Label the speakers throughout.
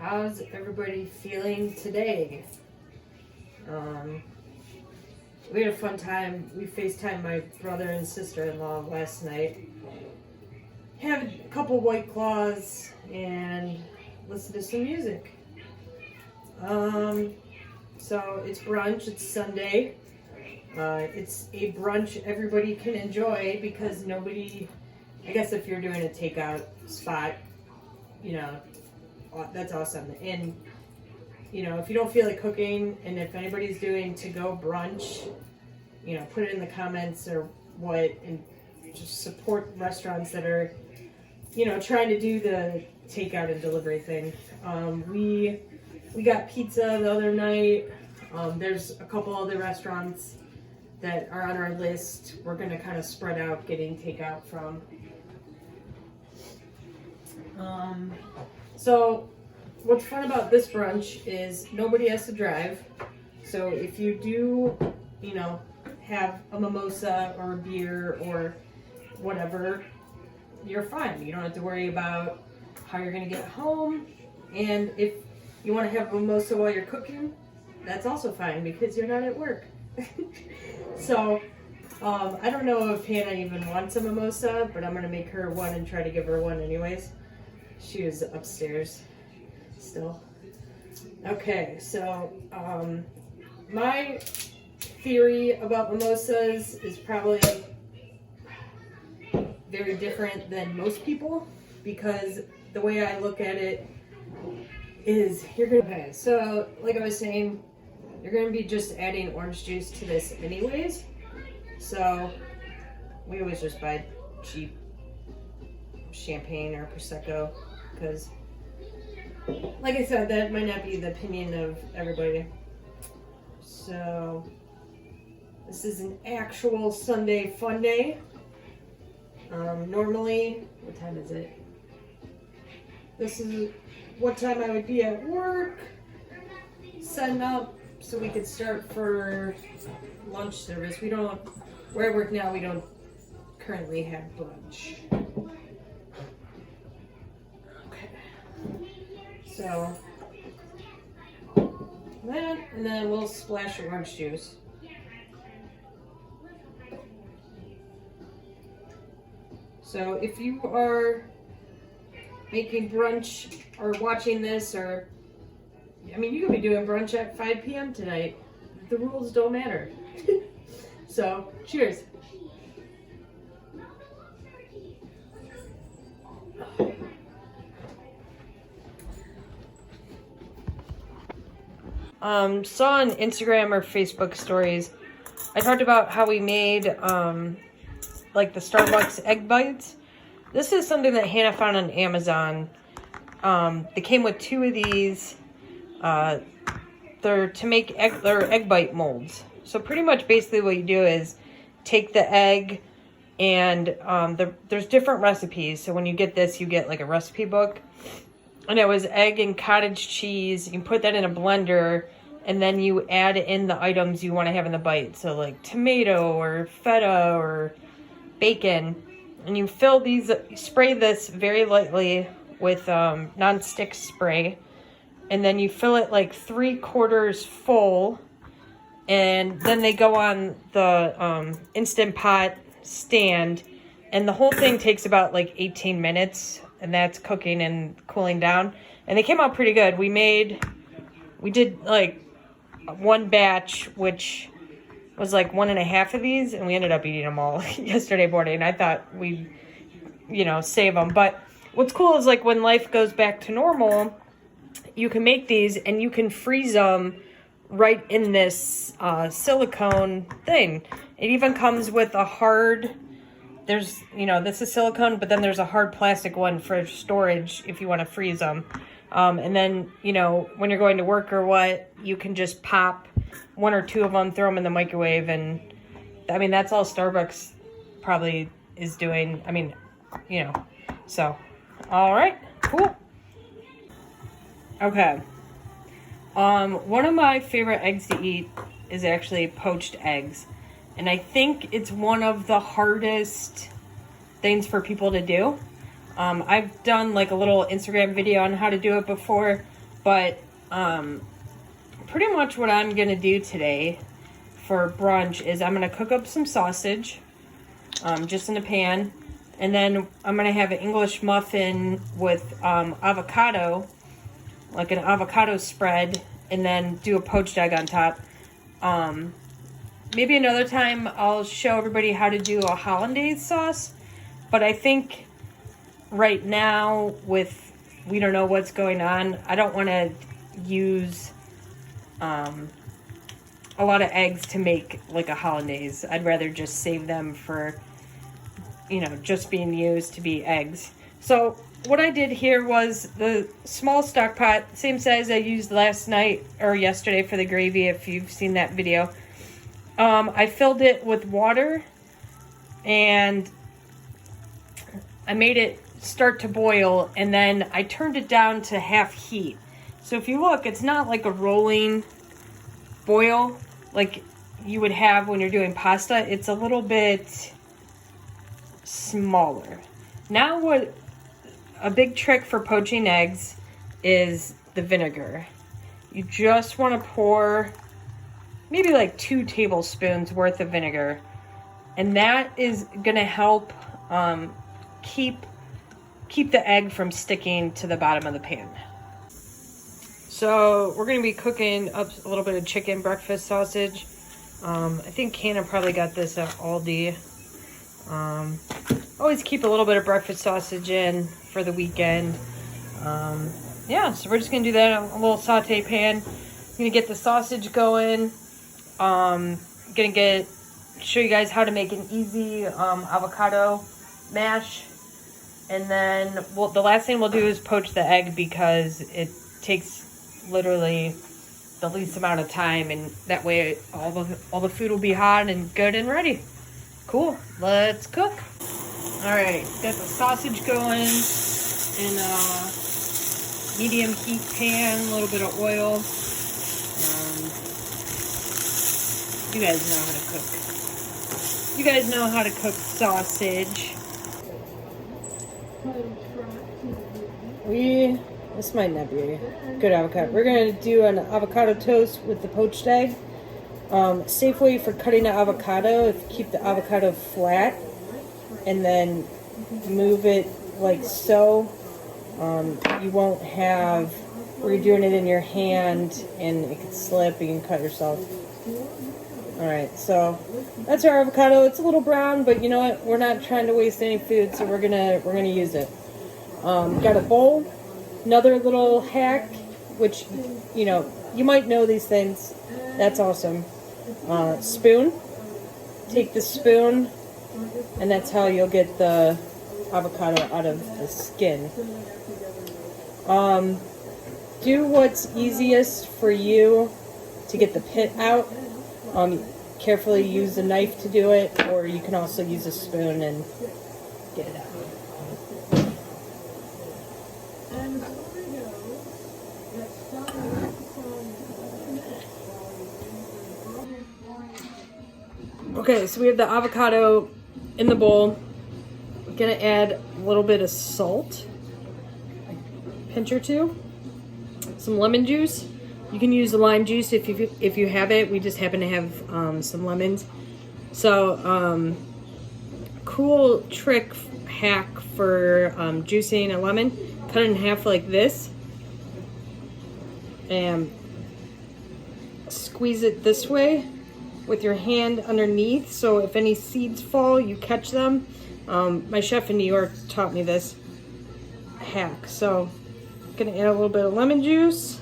Speaker 1: how's everybody feeling today? We had a fun time. We FaceTimed my brother and sister-in-law last night. Had a couple White Claws and listened to some music. So it's brunch, it's Sunday. It's a brunch everybody can enjoy because nobody, I guess if you're doing a takeout spot, you know, that's awesome. And, you know, if you don't feel like cooking and if anybody's doing to-go brunch, you know, put it in the comments or what, and just support restaurants that are, you know, trying to do the takeout and delivery thing. We got pizza the other night. There's a couple other restaurants that are on our list. We're going to kind of spread out getting takeout from. So what's fun about this brunch is nobody has to drive. So if you do, you know, have a mimosa or a beer or whatever, you're fine. You don't have to worry about how you're going to get home. And if you want to have a mimosa while you're cooking, that's also fine because you're not at work. So, I don't know if Hannah even wants a mimosa, but I'm going to make her one and try to give her one anyways. She was upstairs still. Okay, so, my theory about mimosas is probably very different than most people because the way I look at it is okay, so like I was saying, you're going to be just adding orange juice to this anyways. So we always just buy cheap champagne or Prosecco because, like I said, that might not be the opinion of everybody. So this is an actual Sunday Funday. Normally, what time is it? This is what time I would be at work, setting up so we could start for lunch service. Where I work now, we don't currently have brunch. Okay. So, that, and then a little splash of orange juice. So if you are making brunch or watching this, or I mean, you could be doing brunch at 5 p.m. tonight. The rules don't matter. So, cheers. Saw on Instagram or Facebook stories, I talked about how we made like the Starbucks egg bites. This is something that Hannah found on Amazon. They came with 2 of these. They're to make egg bite molds. So pretty much basically what you do is take the egg and there's different recipes. So when you get this, you get like a recipe book. And it was egg and cottage cheese. You can put that in a blender and then you add in the items you want to have in the bite. So like tomato or feta or bacon. And you fill these, you spray this very lightly with non-stick spray. And then you fill it like 3/4 full. And then they go on the Instant Pot stand. And the whole thing takes about like 18 minutes. And that's cooking and cooling down. And they came out pretty good. We did like one batch, which was like 1.5 of these. And we ended up eating them all yesterday morning. I thought we'd, you know, save them. But what's cool is like when life goes back to normal, you can make these and you can freeze them right in this silicone thing. It even comes with a hard, there's, you know, this is silicone, but then there's a hard plastic one for storage if you want to freeze them. And then, you know, when you're going to work or what, you can just pop 1 or 2 of them, throw them in the microwave. And I mean, that's all Starbucks probably is doing. I mean, you know, so, all right, cool. Okay. One of my favorite eggs to eat is actually poached eggs. And I think it's one of the hardest things for people to do. I've done like a little Instagram video on how to do it before. But pretty much what I'm gonna do today for brunch is I'm gonna cook up some sausage, just in a pan, and then I'm gonna have an English muffin with avocado, like an avocado spread, and then do a poached egg on top. Maybe another time I'll show everybody how to do a hollandaise sauce, but I think right now we don't know what's going on, I don't want to use a lot of eggs to make like a hollandaise. I'd rather just save them for, you know, just being used to be eggs. So what I did here was the small stock pot, same size I used last night or yesterday for the gravy, if you've seen that video. I filled it with water and I made it start to boil, and then I turned it down to half heat. So if you look, it's not like a rolling boil like you would have when you're doing pasta. It's a little bit smaller. Now what a big trick for poaching eggs is the vinegar. You just want to pour maybe like 2 tablespoons worth of vinegar, and that is going to help keep the egg from sticking to the bottom of the pan. So we're going to be cooking up a little bit of chicken breakfast sausage. I think Hannah probably got this at Aldi. Always keep a little bit of breakfast sausage in for the weekend. Yeah, so we're just going to do that in a little saute pan. I'm going to get the sausage going. Going to show you guys how to make an easy avocado mash. And then the last thing we'll do is poach the egg, because it takes literally the least amount of time, and that way all the food will be hot and good and ready. Cool, let's cook. All right, got the sausage going in a medium heat pan, a little bit of oil. You guys know how to cook. You guys know how to cook sausage. This might not be a good avocado. We're going to do an avocado toast with the poached egg. Safe way for cutting an avocado is keep the avocado flat and then move it like so. You won't have where you're doing it in your hand and it could slip and you can cut yourself. Alright, so that's our avocado. It's a little brown, but you know what? We're not trying to waste any food, so we're gonna use it. Got a bowl. Another little hack, which, you know, you might know these things. That's awesome. Spoon. Take the spoon, and that's how you'll get the avocado out of the skin. Do what's easiest for you to get the pit out. Carefully use a knife to do it, or you can also use a spoon and get it out. Okay, so we have the avocado in the bowl. I'm gonna add a little bit of salt, a pinch or two, some lemon juice. You can use the lime juice if you have it. We just happen to have some lemons. So cool trick hack for juicing a lemon. Cut it in half like this and squeeze it this way with your hand underneath, so if any seeds fall, you catch them. My chef in New York taught me this hack. So I'm gonna add a little bit of lemon juice.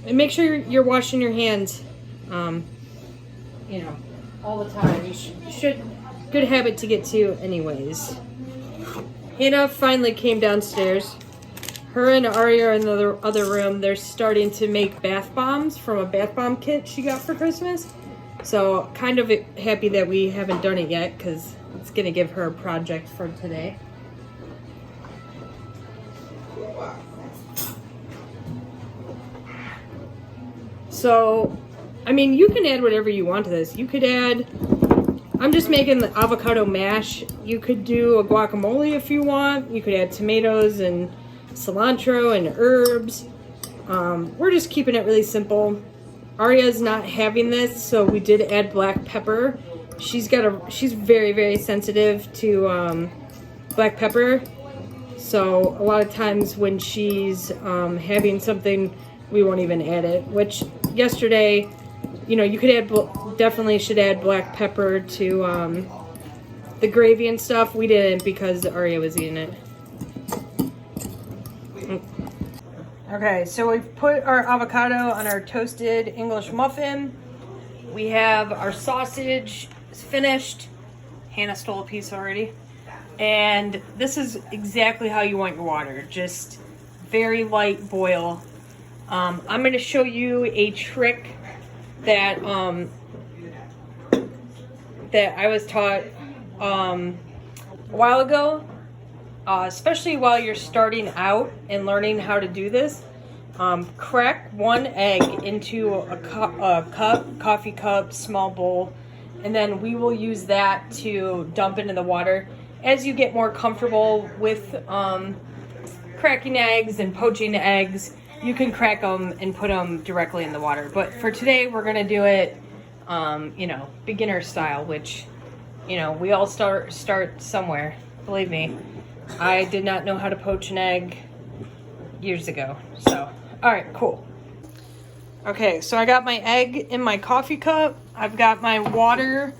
Speaker 1: And make sure you're washing your hands, you know, all the time. You should, good habit to get to anyways. Hannah finally came downstairs. Her and Ari are in the other room. They're starting to make bath bombs from a bath bomb kit she got for Christmas. So kind of happy that we haven't done it yet, because it's going to give her a project for today. So, I mean, you can add whatever you want to this. You could add, I'm just making the avocado mash. You could do a guacamole if you want. You could add tomatoes and cilantro and herbs. We're just keeping it really simple. Arya's not having this, so we did add black pepper. She's very, very sensitive to black pepper. So a lot of times when she's having something, we won't even add it. Which yesterday, you know, you could add, definitely should add black pepper to the gravy and stuff. We didn't because Arya was eating it. Okay, so we've put our avocado on our toasted English muffin. We have our sausage finished. Hannah stole a piece already. And this is exactly how you want your water. Just very light boil. I'm going to show you a trick that that I was taught a while ago. Especially while you're starting out and learning how to do this, crack one egg into a cup, coffee cup, small bowl, and then we will use that to dump into the water. As you get more comfortable with cracking eggs and poaching eggs, you can crack them and put them directly in the water. But for today, we're gonna do it, you know, beginner style, which, you know, we all start somewhere. Believe me. I did not know how to poach an egg years ago. So, all right, cool. Okay, so I got my egg in my coffee cup. I've got my water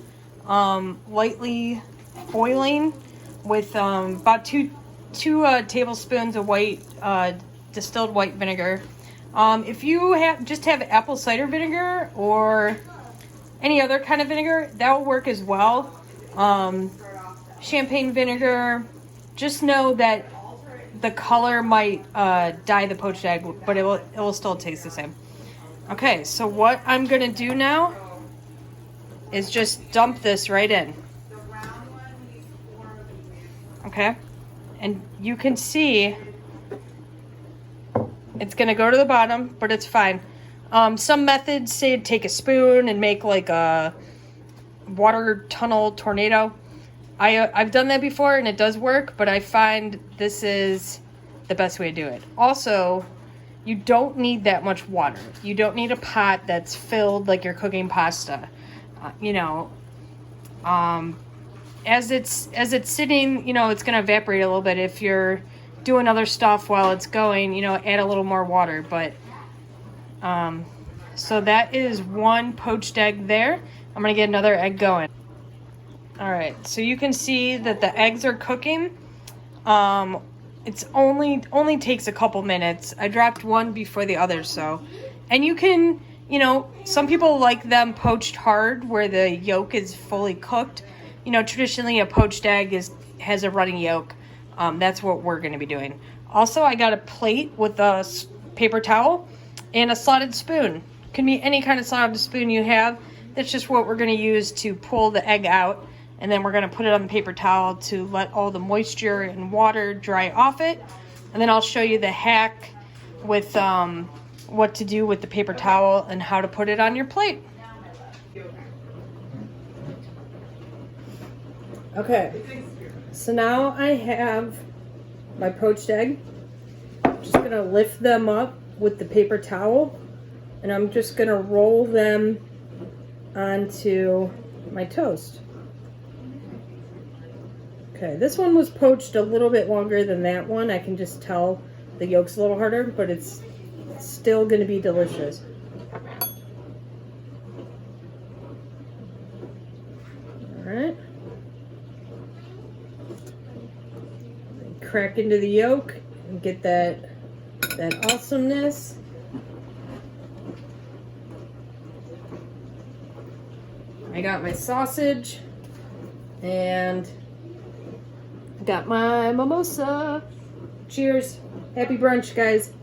Speaker 1: lightly boiling with about two tablespoons of distilled white vinegar. If you just have apple cider vinegar or any other kind of vinegar, that will work as well. Champagne vinegar. Just know that the color might dye the poached egg, but it will still taste the same. Okay, so what I'm gonna do now is just dump this right in. Okay, and you can see it's gonna go to the bottom, but it's fine. Some methods say take a spoon and make like a water tunnel tornado. I've done that before and it does work, but I find this is the best way to do it. Also, you don't need that much water. You don't need a pot that's filled like you're cooking pasta. You know, as it's sitting, you know, it's going to evaporate a little bit. If you're doing other stuff while it's going, you know, add a little more water. But so that is one poached egg there. I'm going to get another egg going. All right, so you can see that the eggs are cooking. It's only takes a couple minutes. I dropped one before the other, so. And you can, you know, some people like them poached hard where the yolk is fully cooked. You know, traditionally a poached egg has a runny yolk. That's what we're going to be doing. Also, I got a plate with a paper towel and a slotted spoon. Can be any kind of slotted spoon you have. That's just what we're going to use to pull the egg out. And then we're going to put it on the paper towel to let all the moisture and water dry off it. And then I'll show you the hack with what to do with the paper towel and how to put it on your plate. Okay, so now I have my poached egg. I'm just going to lift them up with the paper towel. And I'm just going to roll them onto my toast. Okay, this one was poached a little bit longer than that one. I can just tell the yolk's a little harder, but it's still going to be delicious. All right. Crack into the yolk and get that awesomeness. I got my sausage and got my mimosa. Cheers. Happy brunch, guys.